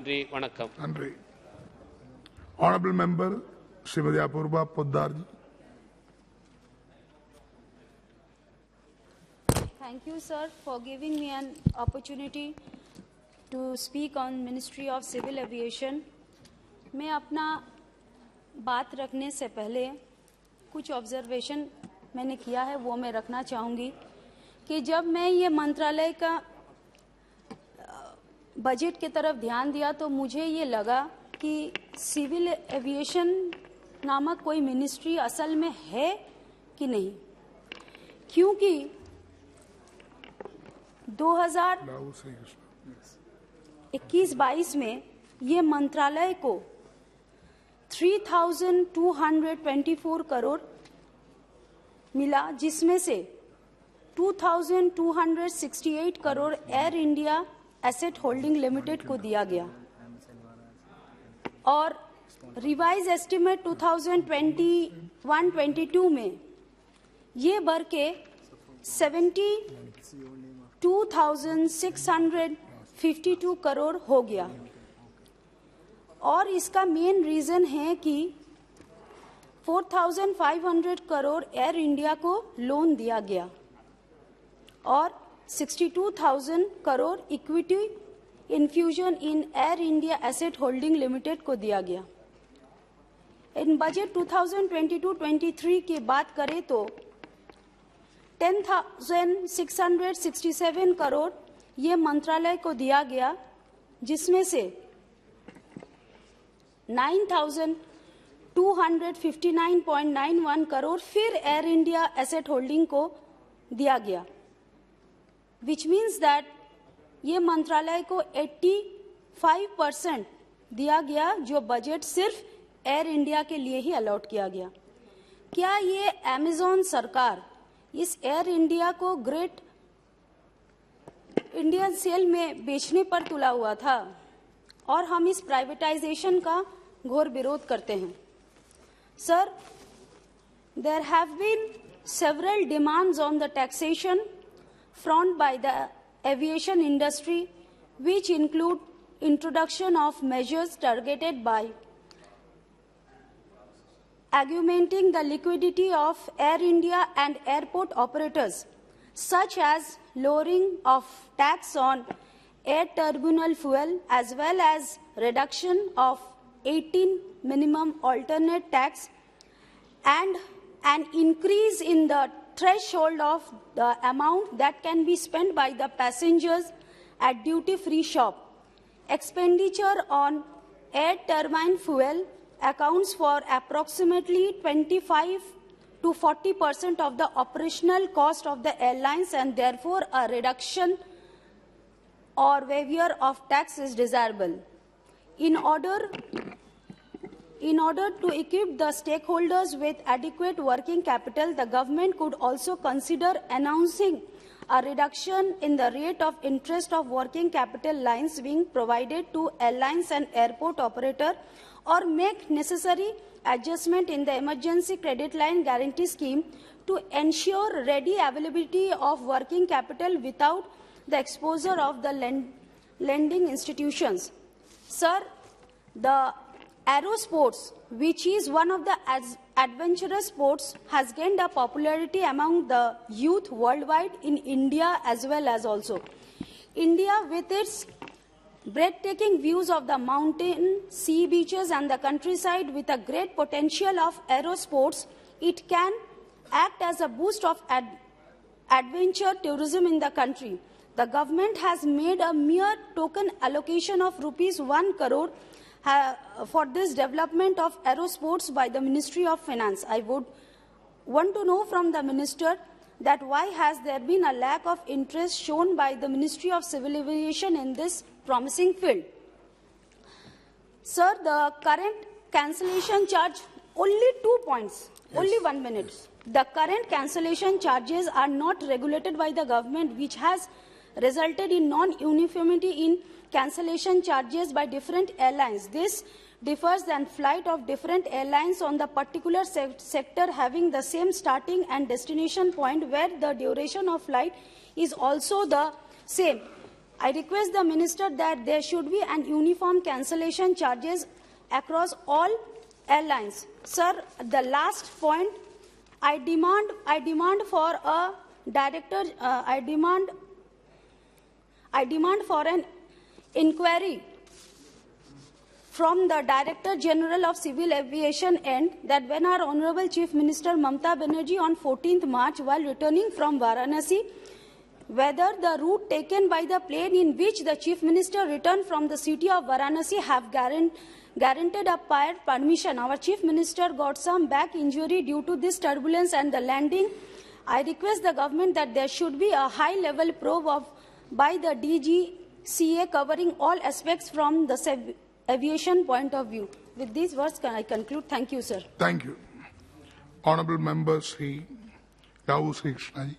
நன்றி வணக்கம். நன்றி. Honorable member Srimati Apurva Poddar. Thank you, sir, for giving me an opportunity to speak on Ministry of Civil Aviation. मैं अपना बात रखने से पहले कुछ ऑब्जर्वेशन मैंने किया है वो मैं रखना चाहूँगी कि जब मैं ये मंत्रालय का बजट की तरफ ध्यान दिया तो मुझे ये लगा कि सिविल एविएशन नामक कोई मिनिस्ट्री असल में है कि नहीं, क्योंकि 2021-22 में ये मंत्रालय को 3,224 करोड़ मिला, जिसमें से 2,268 crore air India asset holding limited को दिया गया और रिवाइज एस्टिमेट 2021-22 में ये बढ़ के 72,652 करोड़ हो गया। और इसका मेन रीजन है कि 4,500 करोड़ एयर इंडिया को लोन दिया गया और 62,000 crore equity infusion in air India asset holding limited को दिया गया। इन बजट 2022-23 की बात करें तो 10,667 करोड़ ये मंत्रालय को दिया गया, जिसमें से 9,259.91 करोड़ फिर एयर इंडिया एसेट होल्डिंग को दिया गया, which means that ये मंत्रालय को 85% दिया गया जो बजट सिर्फ एयर इंडिया के लिए ही अलॉट किया गया। क्या ये अमेज़न सरकार इस एयर इंडिया को ग्रेट इंडियन सेल में बेचने पर तुला हुआ था और हम इस प्राइवेटाइजेशन का घोर विरोध करते हैं? Sir, there have been several demands on the taxation front by the aviation industry, which include introduction of measures targeted by augmenting the liquidity of Air India and airport operators, such as lowering of tax on air terminal fuel as well as reduction of 18 minimum alternate tax and an increase in the threshold of the amount that can be spent by the passengers at duty-free shop. Expenditure on air turbine fuel accounts for approximately 25 to 40% of the operational cost of the airlines, and therefore a reduction or waiver of tax is desirable. In order to equip the stakeholders with adequate working capital, the government could also consider announcing a reduction in the rate of interest of working capital lines being provided to airlines and airport operator, or make necessary adjustment in the emergency credit line guarantee scheme to ensure ready availability of working capital without the exposure of the lending institutions. Sir, the aero sports, which is one of the adventurous sports, has gained a popularity among the youth worldwide, in India as well as also. India, with its breathtaking views of the mountain, sea beaches and the countryside, with a great potential of aero sports, it can act as a boost of adventure tourism in the country. The government has made a mere token allocation of ₹1 crore for this development of aero sports by the Ministry of Finance. I would want to know from the Minister that why has there been a lack of interest shown by the Ministry of Civil Aviation in this promising field? Sir, the current cancellation charge, only 2 points, yes. Only 1 minute. The current cancellation charges are not regulated by the government, which has resulted in non-uniformity in cancellation charges by different airlines. This differs than flight of different airlines on the particular sector having the same starting and destination point, where the duration of flight is also the same. I request the Minister that there should be an uniform cancellation charges across all airlines. Sir, the last point, I demand for a director, I demand for an inquiry from the Director General of Civil Aviation and that when our Honorable Chief Minister Mamata Banerjee on 14th March while returning from Varanasi, whether the route taken by the plane in which the Chief Minister returned from the city of Varanasi have guaranteed a prior permission. Our Chief Minister got some back injury due to this turbulence and the landing. I request the government that there should be a high-level probe by the DGCA covering all aspects from the aviation point of view. With these words, I conclude. Thank you, sir. Thank you. Honorable Member Sri Rao Sri Krishna ji.